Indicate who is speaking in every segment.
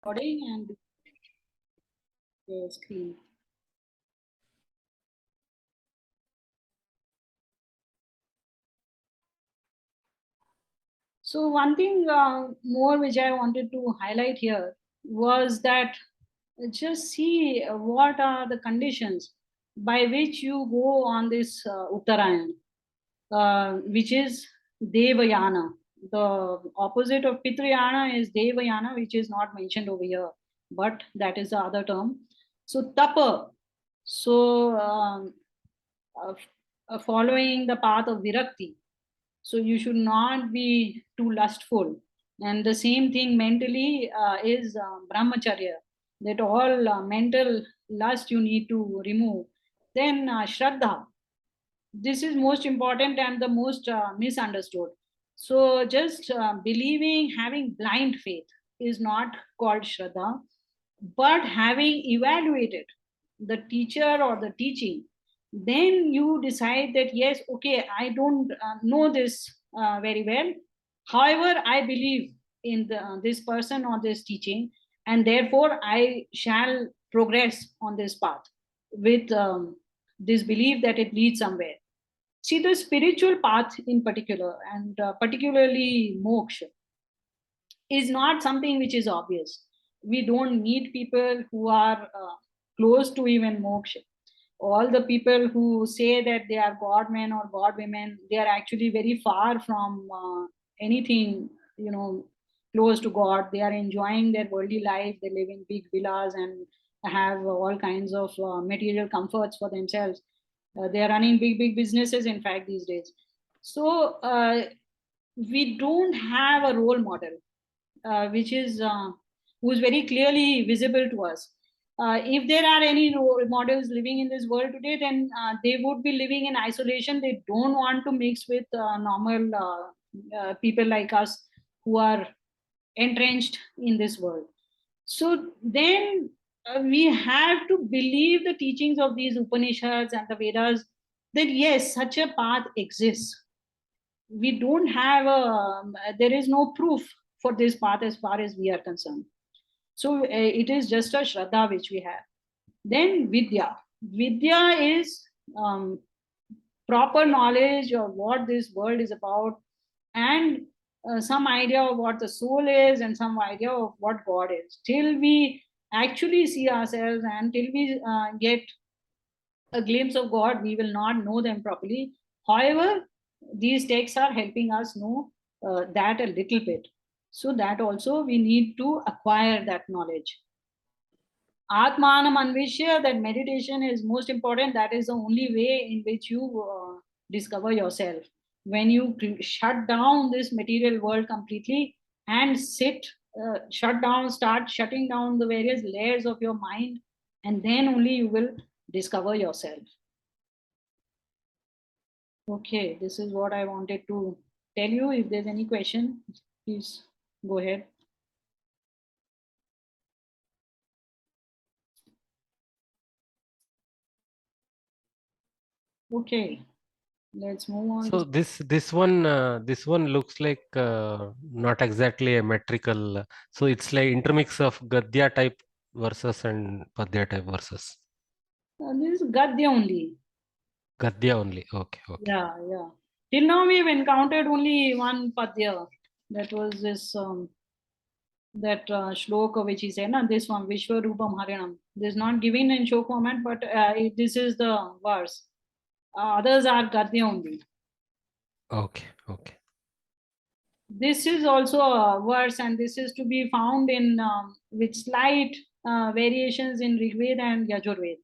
Speaker 1: Recording and the screen. So one thing more which I wanted to highlight here was that just see what are the conditions by which you go on this Uttarayan, which is Devayana. The opposite of Pitrayana is Devayana, which is not mentioned over here, but that is the other term. So Tapa. So uh, following the path of Virakti. So you should not be too lustful. And the same thing mentally is brahmacharya, that all mental lust you need to remove. Then shraddha, this is most important and the most misunderstood. So just believing, having blind faith is not called shraddha, but having evaluated the teacher or the teaching, then you decide that yes, okay, I don't know this very well, however I believe in this person or this teaching, and therefore I shall progress on this path with this belief that it leads somewhere. See, the spiritual path in particular, and particularly moksha, is not something which is obvious. We don't meet people who are close to even moksha. All the people who say that they are god men or god women, they are actually very far from anything, close to God. They are enjoying their worldly life. They live in big villas and have all kinds of material comforts for themselves. They are running big businesses, in fact, these days. So we don't have a role model which is who's very clearly visible to us. If there are any role models living in this world today, then they would be living in isolation. They don't want to mix with normal people like us who are entrenched in this world. So then we have to believe the teachings of these Upanishads and the Vedas, that yes, such a path exists. We don't have there is no proof for this path as far as we are concerned. So it is just a shraddha which we have. Then vidya is um, proper knowledge of what this world is about, and some idea of what the soul is, and some idea of what God is. Till we actually see ourselves and till we get a glimpse of God, we will not know them properly. However, these texts are helping us know that a little bit. So that also we need to acquire that knowledge. Atmanam Anvishya, that meditation is most important. That is the only way in which you discover yourself. When you shut down this material world completely and sit, shut down, start shutting down the various layers of your mind, and then only you will discover yourself. Okay, this is what I wanted to tell you. If there's any question, please go ahead. Okay, let's move on.
Speaker 2: So this one looks like not exactly a metrical. So it's like intermix of Gadya type verses and Padya type verses.
Speaker 1: This is Gadya only.
Speaker 2: Gadya only. Okay, okay.
Speaker 1: Yeah. Till now we've encountered only one Padya. That was this that shloka which he said, na, this one, Vishwarupam Harinam. This is not given in show format, but this is the verse. Others are Gadya only.
Speaker 2: Okay, okay.
Speaker 1: This is also a verse, and this is to be found in with slight variations in Rigveda and Yajurveda.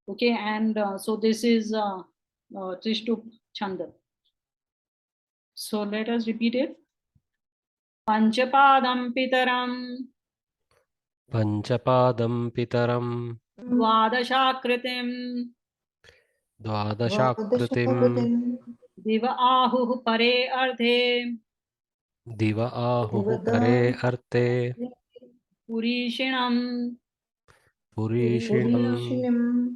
Speaker 1: Okay, and so this is Trishtup Chanda. So let us repeat it. Panchapadam Pitaram
Speaker 2: Panchapadam Pitaram
Speaker 1: Dvadashakritim
Speaker 2: Dvadashakritim
Speaker 3: Dvadashakritim
Speaker 1: Diva Ahuh Pare Ardhe
Speaker 2: Diva Ahuh
Speaker 3: Divada
Speaker 2: Pare Arte
Speaker 1: Purishinam
Speaker 2: Purishinam
Speaker 3: Purishinam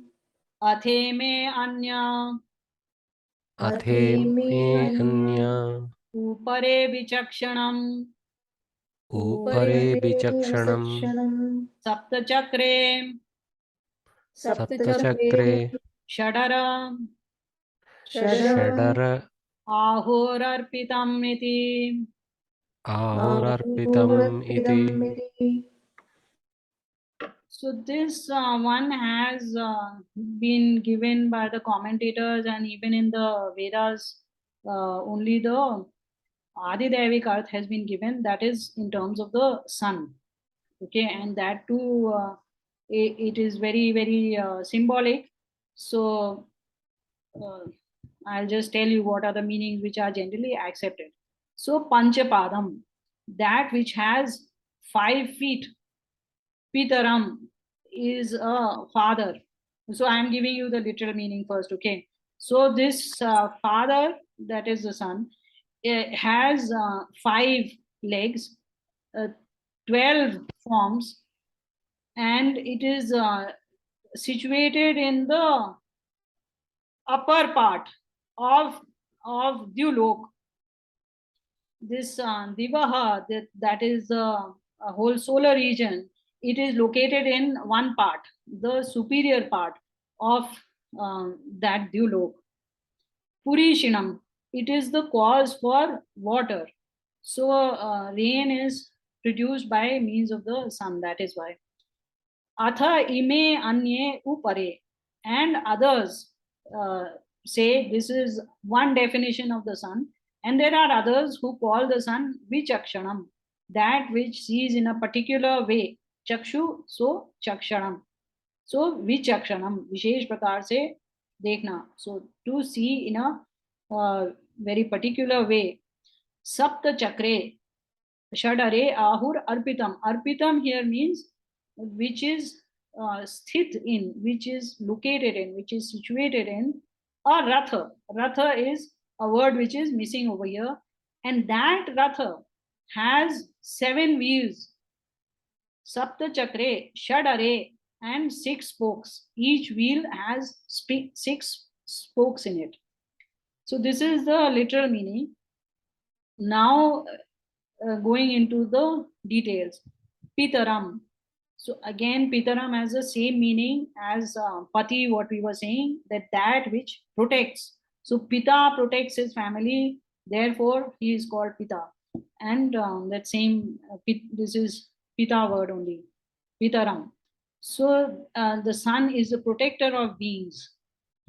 Speaker 1: Athe Me Anya
Speaker 2: Athe
Speaker 3: Atheme
Speaker 2: Me
Speaker 3: Anya
Speaker 2: Anya
Speaker 1: Upare Vichakshanam
Speaker 2: ऊपरे विचक्षणं
Speaker 1: सप्तचक्रे
Speaker 2: सप्तचक्रे
Speaker 1: षडर
Speaker 2: षडर
Speaker 1: आहोरर्पितम् इति.
Speaker 2: आहोरर्पितम् इति.
Speaker 1: So this one has been given by the commentators, and even in the Vedas, only the Adidevik Arth has been given, that is in terms of the sun. Okay, and that too, it is very, very symbolic. So I'll just tell you what are the meanings which are generally accepted. So Panchapadam, that which has 5 feet, Pitaram is a father. So I'm giving you the literal meaning first, okay? So this father, that is the son, has 5 legs, uh, 12 forms, and it is situated in the upper part of Dulok. This Divaha, that is a whole solar region, it is located in one part, the superior part of that Dulok. Purishinam, it is the cause for water. So rain is produced by means of the sun, that is why. Atha ime anye upare, and others uh, say this is one definition of the sun, and there are others who call the sun vichakshanam, that which sees in a particular way. Chakshu, so chakshanam. So vichakshanam, vishesh prakar se dekhna. So to see in a very particular way. Sapta chakre, Shadare Ahur Arpitam. Arpitam here means which is sthit in, which is located in, which is situated in a Ratha. Ratha is a word which is missing over here. And that Ratha has 7 wheels. Sapta Chakre, Shadare, and 6 spokes. Each wheel has 6 spokes in it. So this is the literal meaning. Now going into the details. Pitaram. So again, Pitaram has the same meaning as Pati, what we were saying, that which protects. So Pita protects his family, therefore he is called Pita. And that same, this is Pita word only, Pitaram. So the sun is the protector of beings,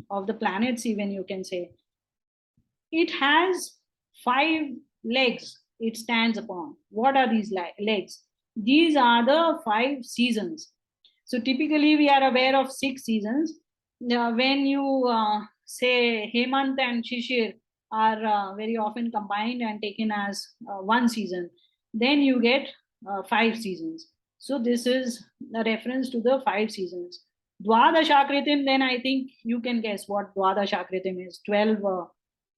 Speaker 1: of the planets, even you can say. It has 5 legs it stands upon. What are these legs? These are the 5 seasons. So typically we are aware of 6 seasons. When you say Hemant and Shishir are very often combined and taken as one season, then you get 5 seasons. So this is a reference to the 5 seasons. Dwadashakritim, then I think you can guess what Dwadashakritim is. 12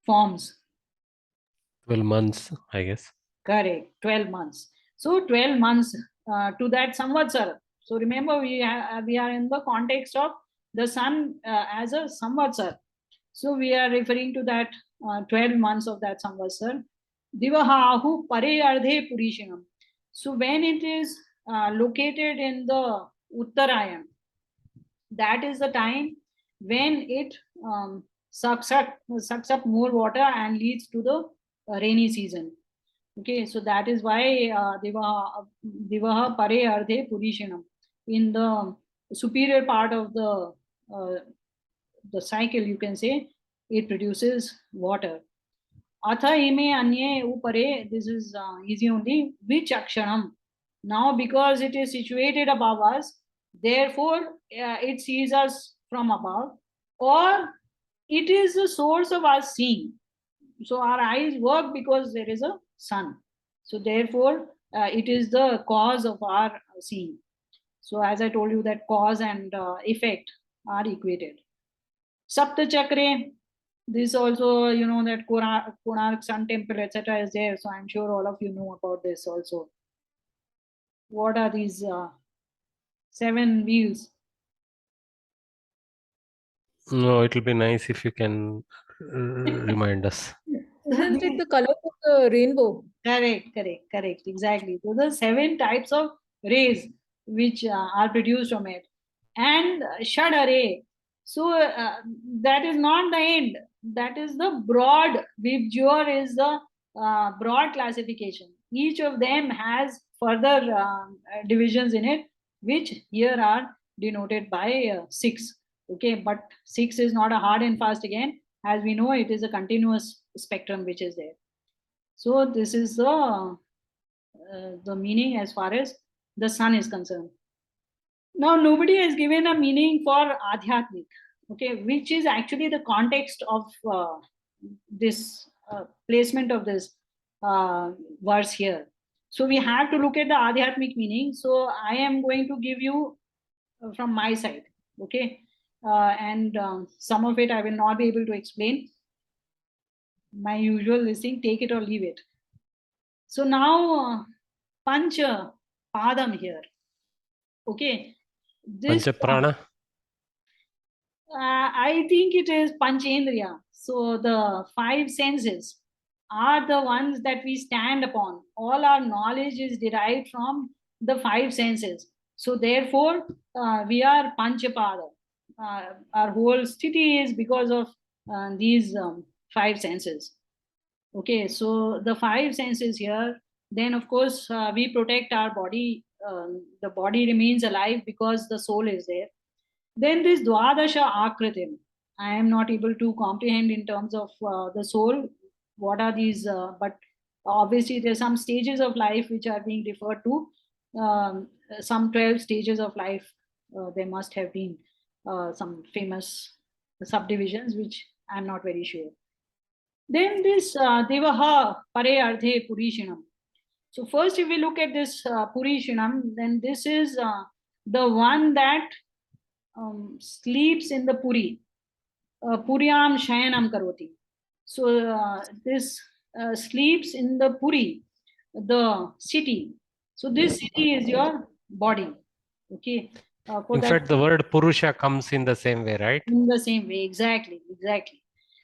Speaker 1: forms.
Speaker 2: 12 months, I guess.
Speaker 1: Correct, 12 months. So 12 months to that Samvatsar. So remember, we are in the context of the sun as a Samvatsar. So we are referring to that 12 months of that Samvatsar. Divahahu pare ardhe purishinam. So when it is located in the Uttarayan, that is the time when it sucks up more water and leads to the rainy season. Okay, so that is why Divaha Pare Ardhe Purishinam. In the superior part of the cycle, you can say, it produces water. Atha ime anye upare, this is easy only, which akshanam. Now, because it is situated above us, therefore it sees us from above, or it is the source of our seeing. So our eyes work because there is a sun. So therefore, it is the cause of our seeing. So as I told you, that cause and effect are equated. Sapta Chakre, this also, you know, that Konark Sun Temple, etc. is there. So I'm sure all of you know about this also. What are these 7 wheels?
Speaker 2: No, it will be nice if you can remind us.
Speaker 3: Isn't it the color of the rainbow?
Speaker 1: Correct. Exactly. So the 7 types of rays which are produced from it, and shad array. So that is not the end. That is the broad. Vibjor is the broad classification. Each of them has further divisions in it, which here are denoted by 6. Okay, but 6 is not a hard and fast again. As we know, it is a continuous spectrum which is there. So this is the meaning as far as the sun is concerned. Now nobody has given a meaning for adhyatmik, okay, which is actually the context of this placement of this verse here. So we have to look at the adhyatmik meaning. So I am going to give you from my side, okay, and some of it I will not be able to explain. My usual listing, take it or leave it. So now Pancha Padam here. Okay. This,
Speaker 2: Panchaprana.
Speaker 1: I think it is Panchendriya. So the 5 senses are the ones that we stand upon. All our knowledge is derived from the 5 senses. So therefore, we are Panchapada. Our whole sthiti is because of these 5 senses. Okay, so the 5 senses here, then of course we protect our body. The body remains alive because the soul is there. Then this Dwadasha Akritim, I am not able to comprehend in terms of the soul. What are these? But obviously, there are some stages of life which are being referred to. Some 12 stages of life. There must have been some famous subdivisions, which I'm not very sure. Then this Devaha Pare Ardhe Purishinam. So first, if we look at this Purishinam, then this is the one that sleeps in the Puri. Puryam Shayanam Karoti. So this sleeps in the Puri, the city. So this city is your body. Okay. For
Speaker 2: In
Speaker 1: that,
Speaker 2: fact, the word Purusha comes in the same way, right?
Speaker 1: in the same way, exactly.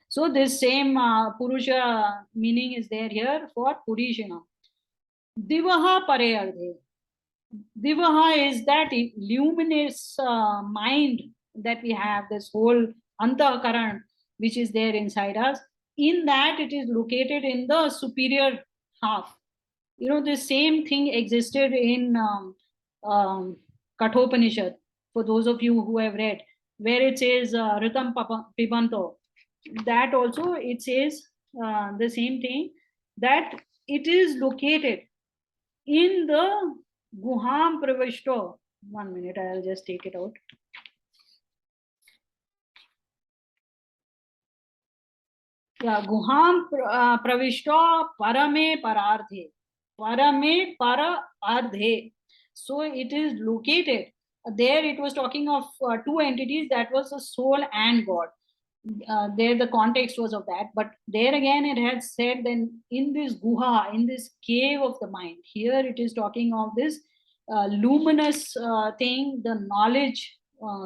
Speaker 1: So this same Purusha meaning is there here for Purishina. Divaha Pare Ardhe. Divaha is that luminous mind that we have, this whole antakaran which is there inside us. In that, it is located in the superior half. You know, the same thing existed in Kathopanishad, for those of you who have read, where it says Ritam Pibanto. That also it says the same thing, that it is located in the Guham Pravishto. 1 minute, I'll just take it out. Yeah, Guham Pravishto Parame Parardhe. Parame Parardhe. So it is located. There it was talking of 2 entities, that was the soul and God. There the context was of that, but there again it had said then in this guha, in this cave of the mind, here it is talking of this luminous thing, the knowledge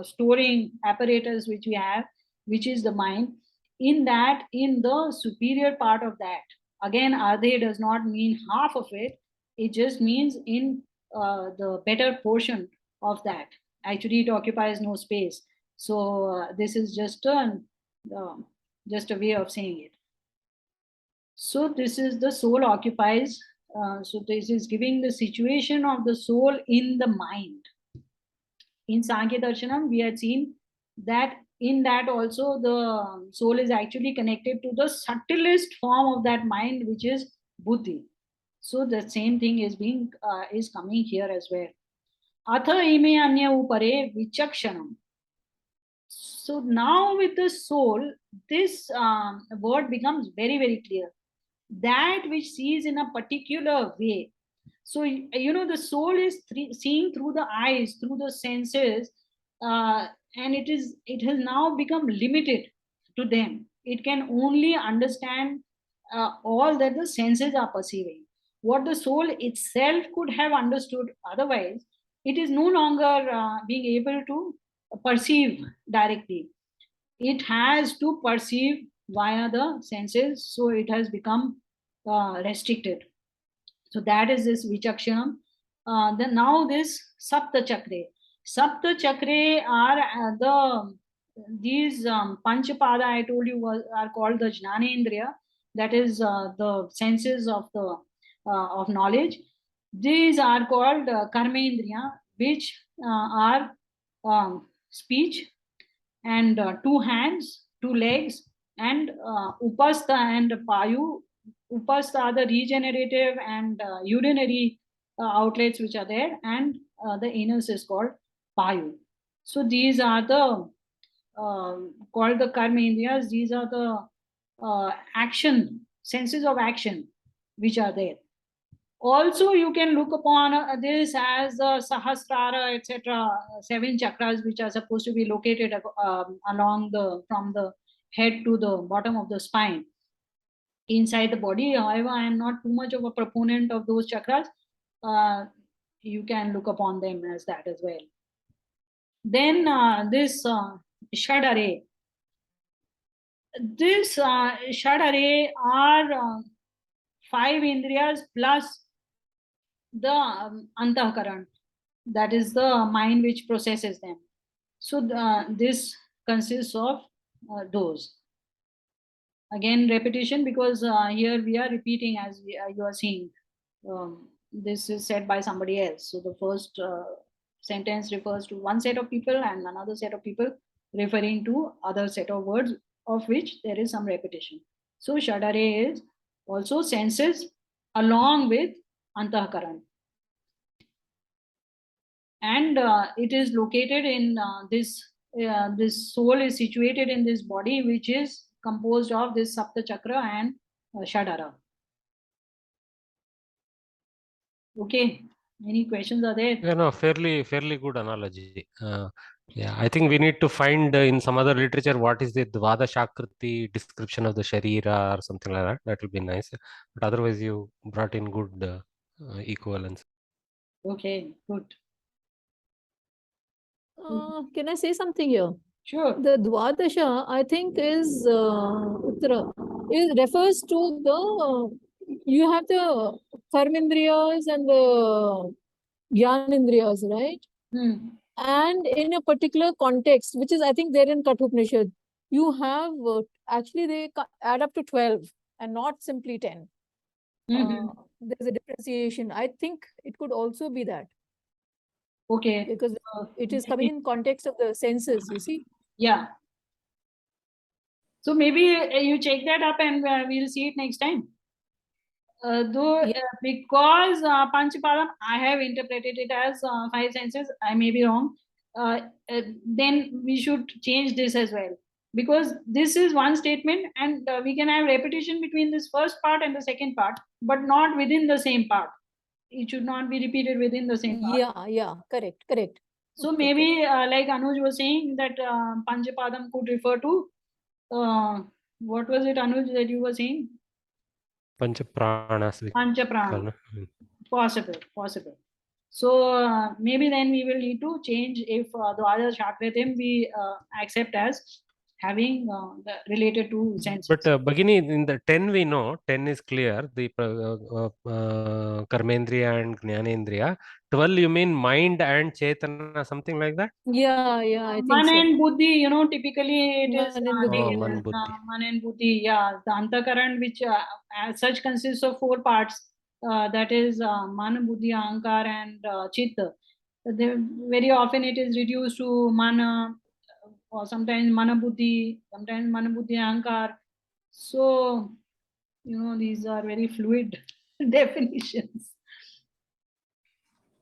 Speaker 1: storing apparatus which we have, which is the mind. In that, in the superior part of that, again ardhe does not mean half of it, it just means in the better portion of that. Actually it occupies no space. So this is just a way of saying it. So this is the soul occupies. So this is giving the situation of the soul in the mind. In Sankhya Darshanam, we had seen that in that also the soul is actually connected to the subtlest form of that mind, which is buddhi. So the same thing is coming here as well. Atha ime anya upare vichakshanam. So now with the soul, this word becomes very, very clear. That which sees in a particular way. So, you know, the soul is seeing through the eyes, through the senses, and it has now become limited to them. It can only understand all that the senses are perceiving. What the soul itself could have understood otherwise, it is no longer being able to perceive directly. It has to perceive via the senses, so it has become restricted. So that is this Vichakshanam. Then now this Sapta Chakre. Sapta Chakre are these Panchapada I told you are called the Jnanendriya, that is the senses of the of knowledge. These are called Karmendriya, which are speech and two hands, two legs, and Upastha and Payu. Upastha are the regenerative and urinary outlets which are there, and the anus is called Payu. So these are the called the karma indriyas. These are the action senses of action which are there. Also, you can look upon this as the Sahasrara, etc., seven chakras which are supposed to be located along the from the head to the bottom of the spine inside the body. However, I am not too much of a proponent of those chakras. Uh, you can look upon them as that as well. Then this Shadare. This Shadare are five indriyas plus the antahkaran, that is the mind which processes them. So this consists of those. Again, repetition, because here we are repeating as you are seeing. This is said by somebody else. So the first sentence refers to one set of people and another set of people referring to other set of words, of which there is some repetition. So Shadare is also senses along with antahkaran. And it is located in this soul is situated in this body, which is composed of this Sapta Chakra and Shadara. Okay, any questions are there?
Speaker 2: Yeah, no, fairly good analogy. Yeah, I think we need to find in some other literature what is the Dvada Shakriti description of the Sharira or something like that. That will be nice. But otherwise, you brought in good equivalence.
Speaker 1: Okay, good.
Speaker 3: Can I say something here?
Speaker 1: Sure.
Speaker 3: The Dwadasha, I think, is Uttara. It refers to the you have the Karmendriyas and the Gyanendriyas, right? And in a particular context, which is, I think, there in Kathopanishad, you have actually they add up to 12 and not simply 10. There's a differentiation. I think it could also be that.
Speaker 1: Okay.
Speaker 3: Because it is coming in context of the senses, you see.
Speaker 1: Yeah. So maybe you check that up and we'll see it next time. Because Panchapadam, I have interpreted it as five senses. I may be wrong. Then we should change this as well, because this is one statement, and we can have repetition between this first part and the second part, but not within the same part. It should not be repeated within the same part.
Speaker 3: Yeah, correct.
Speaker 1: So maybe like Anuj was saying that Panchapadam could refer to what was it, Anuj, that you were saying?
Speaker 2: Panchapranas.
Speaker 1: Panchaprana. Possible. So maybe then we will need to change if the other Shakritim we accept as having related to senses.
Speaker 2: But Bhagini, in the 10 we know, 10 is clear, the Karmendriya and Jnanendriya. 12 you mean mind and Chetana, something like that?
Speaker 3: Yeah, I think
Speaker 1: Man
Speaker 3: so.
Speaker 1: and Buddhi, typically it is
Speaker 2: Man Buddhi.
Speaker 1: Man and Buddhi, yeah. The Antakaran, which as such consists of four parts, that is Man, Buddhi, Ahankar, and Chitta. Very often it is reduced to Mana, or sometimes Mana Buddhi, sometimes Mana Buddhi, Ahankar. So, these are very fluid definitions.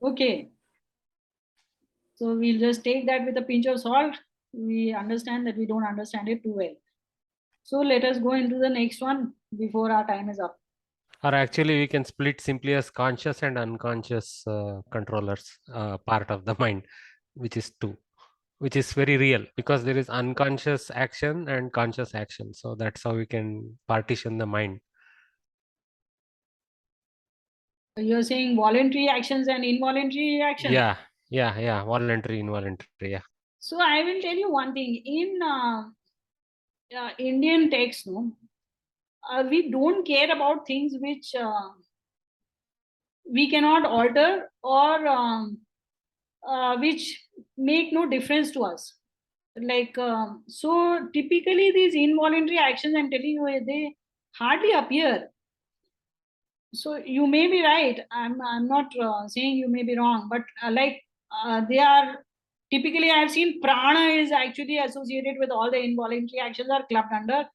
Speaker 1: Okay. So we'll just take that with a pinch of salt. We understand that we don't understand it too well. So let us go into the next one before our time is up.
Speaker 2: Or actually, we can split simply as conscious and unconscious controllers, part of the mind, which is two, which is very real because there is unconscious action and conscious action. So that's how we can partition the mind.
Speaker 1: You're saying voluntary actions and involuntary actions?
Speaker 2: Yeah. Voluntary, involuntary, yeah.
Speaker 1: So I will tell you one thing. Indian texts, no, we don't care about things which we cannot alter, or which make no difference to us. Like, so typically these involuntary actions, I'm telling you, they hardly appear. So you may be right. I'm not saying you may be wrong, but they are typically, I've seen prana is actually associated with all the involuntary actions are clubbed under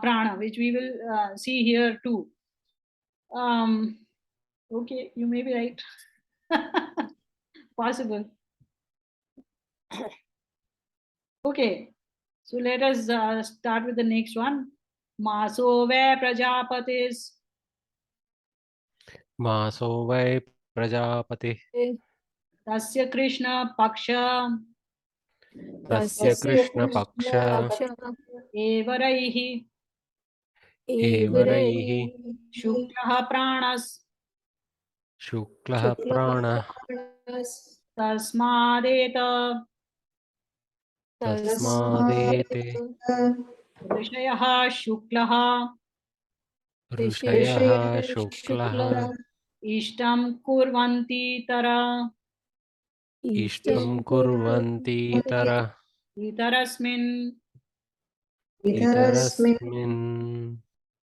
Speaker 1: prana, which we will see here too. Okay, you may be right. Possible. Okay, so let us start with the next one. Maso ve prajapatis
Speaker 2: Maso vai prajapati
Speaker 1: tasya krishna paksha
Speaker 2: tasya krishna paksha
Speaker 1: evaraihi
Speaker 2: evaraihi
Speaker 1: shuklah pranas
Speaker 2: shuklah prana
Speaker 1: tasmadeta
Speaker 2: tasmadete
Speaker 1: rishayah shuklah
Speaker 2: ऋषयः शुक्लः
Speaker 1: ishtam kurvanti tara
Speaker 2: इष्टं कुर्वन्तीतर
Speaker 1: itarasmin.
Speaker 2: इतरस्मिन्.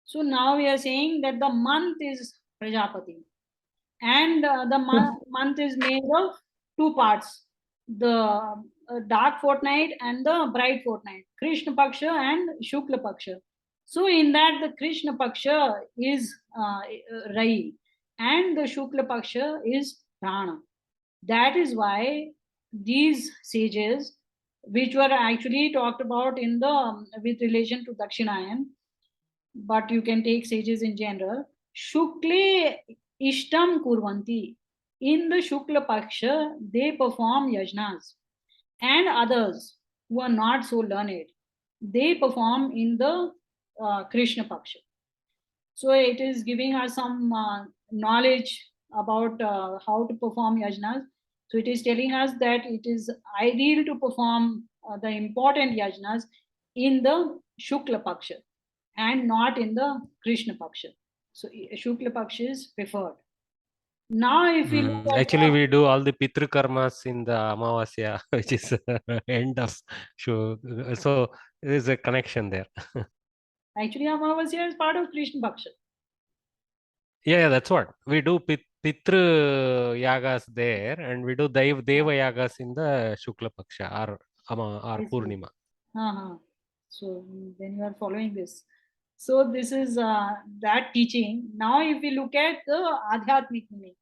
Speaker 1: So now we are saying that the month is Prajapati, and the month is made of two parts: the dark fortnight and the bright fortnight, Krishna Paksha and Shukla Paksha. So in that, the Krishna Paksha is Rai, and the Shukla Paksha is Prana. That is why these sages, which were actually talked about in the with relation to Dakshinayan, but you can take sages in general. Shukle Ishtam Kurvanti. In the Shukla Paksha, they perform yajnas, and others who are not so learned, they perform in the Krishna Paksha. So it is giving us some knowledge about how to perform yajnas. So it is telling us that it is ideal to perform the important yajnas in the Shukla Paksha and not in the Krishna Paksha. So Shukla Paksha is preferred. Now, if we look at
Speaker 2: Actually, we do all the Pitru karmas in the Amavasya, which is end of show. So there is a connection there.
Speaker 1: actually, Amavasya is part of Krishna Paksha.
Speaker 2: Yeah, that's what we do. Pitru yagas there, and we do Deva yagas in the Shukla Paksha or Purnima.
Speaker 1: Uh-huh. So then you are following this. So this is that teaching. Now, if we look at the Adhyatmic meaning,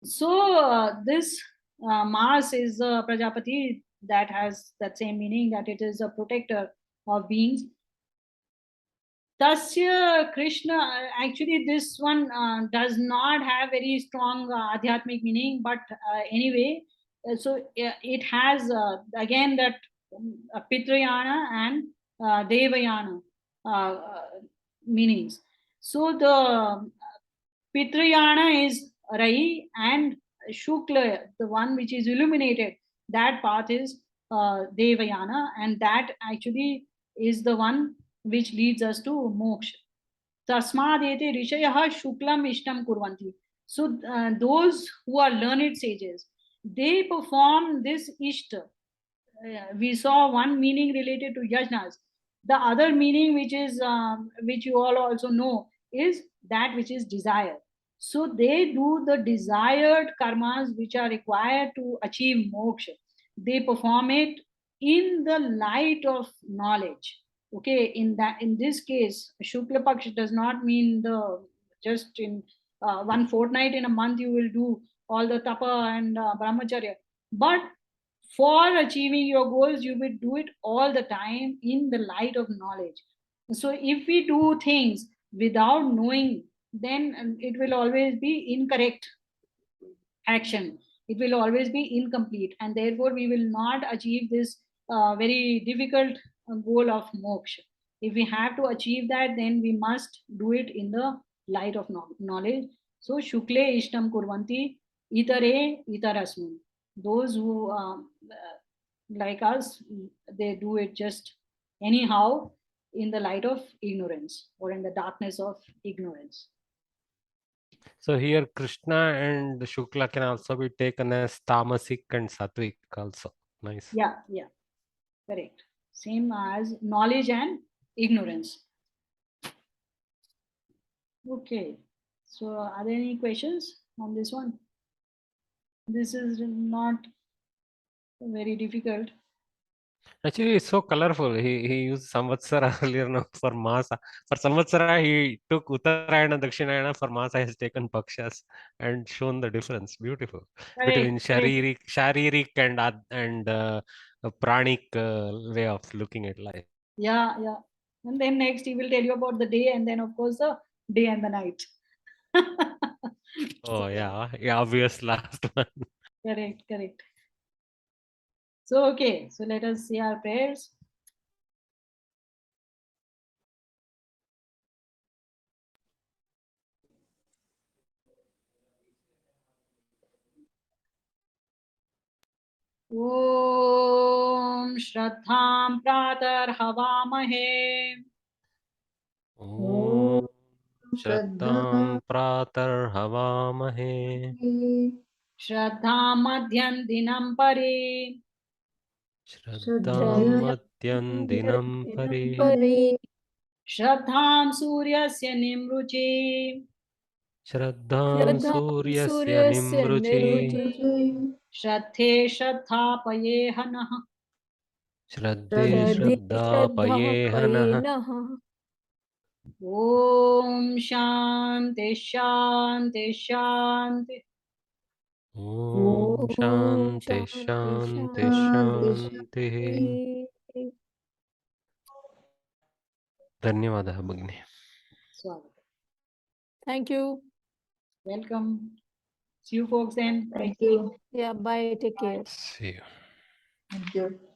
Speaker 1: so this Mars is a Prajapati that has that same meaning, that it is a protector of beings. Tasya Krishna, actually, this one does not have very strong Adhyatmic meaning, but anyway, it has again that Pitrayana and Devayana meanings. So the Pitrayana is Rai, and Shukla, the one which is illuminated, that path is Devayana, and that actually is the one which leads us to moksha. Tasmadete rishayah shuklam ishtam kurvanti. So those who are learned sages, they perform this ishta. We saw one meaning related to yajnas. The other meaning, which is which you all also know, is that which is desire. So they do the desired karmas which are required to achieve moksha. They perform it in the light of knowledge. Okay, in this case, Shukla Paksha does not mean the just in one fortnight in a month you will do all the tapa and brahmacharya, but for achieving your goals you will do it all the time in the light of knowledge. So if we do things without knowing, then it will always be incorrect action, it will always be incomplete, and therefore we will not achieve this very difficult goal of moksha. If we have to achieve that, then we must do it in the light of knowledge. So shukle ishtam kurvanti itare itarasmin. Those who like us, they do it just anyhow in the light of ignorance or in the darkness of ignorance.
Speaker 2: So here Krishna and Shukla can also be taken as tamasic and sattvic also. Nice.
Speaker 1: Yeah, yeah, correct. Same as knowledge and ignorance. Okay, so are there any questions on this one? This is not very difficult.
Speaker 2: Actually, it's so colorful. He used Samvatsara earlier now for Masa. For Samvatsara, he took Uttarayana, Dakshinayana. For Masa, he has taken Pakshas and shown the difference. Beautiful.
Speaker 1: Correct,
Speaker 2: Between
Speaker 1: correct.
Speaker 2: Sharirik and Pranic way of looking at life.
Speaker 1: Yeah, yeah. And then next he will tell you about the day, and then of course the day and the night.
Speaker 2: Oh, yeah. Yeah, obvious last one.
Speaker 1: Correct, correct. So okay, so let us say our prayers. ॐ श्रद्धां प्रातर्हवामहे
Speaker 2: ॐ श्रद्धां प्रातर्हवामहे
Speaker 1: श्रद्धां मध्यं दिनं परे
Speaker 2: श्रद्धां मध्यं दिनं परे
Speaker 1: श्रद्धां सूर्यस्य निमृचे
Speaker 2: श्रद्धां सूर्यस्य निमृचे
Speaker 1: श्रद्धे श्रद्धापये हनः
Speaker 2: श्रद्धे श्रद्धापये हनः
Speaker 1: ॐ शान्ति शान्ति शान्ति
Speaker 2: ॐ शान्ति शान्ति शान्तिः धन्यवादः भगिनी.
Speaker 1: स्वागतम्.
Speaker 3: Thank you.
Speaker 1: Welcome. See you folks then.
Speaker 4: Thank you.
Speaker 3: Yeah, bye. Take care.
Speaker 2: See you.
Speaker 4: Thank you.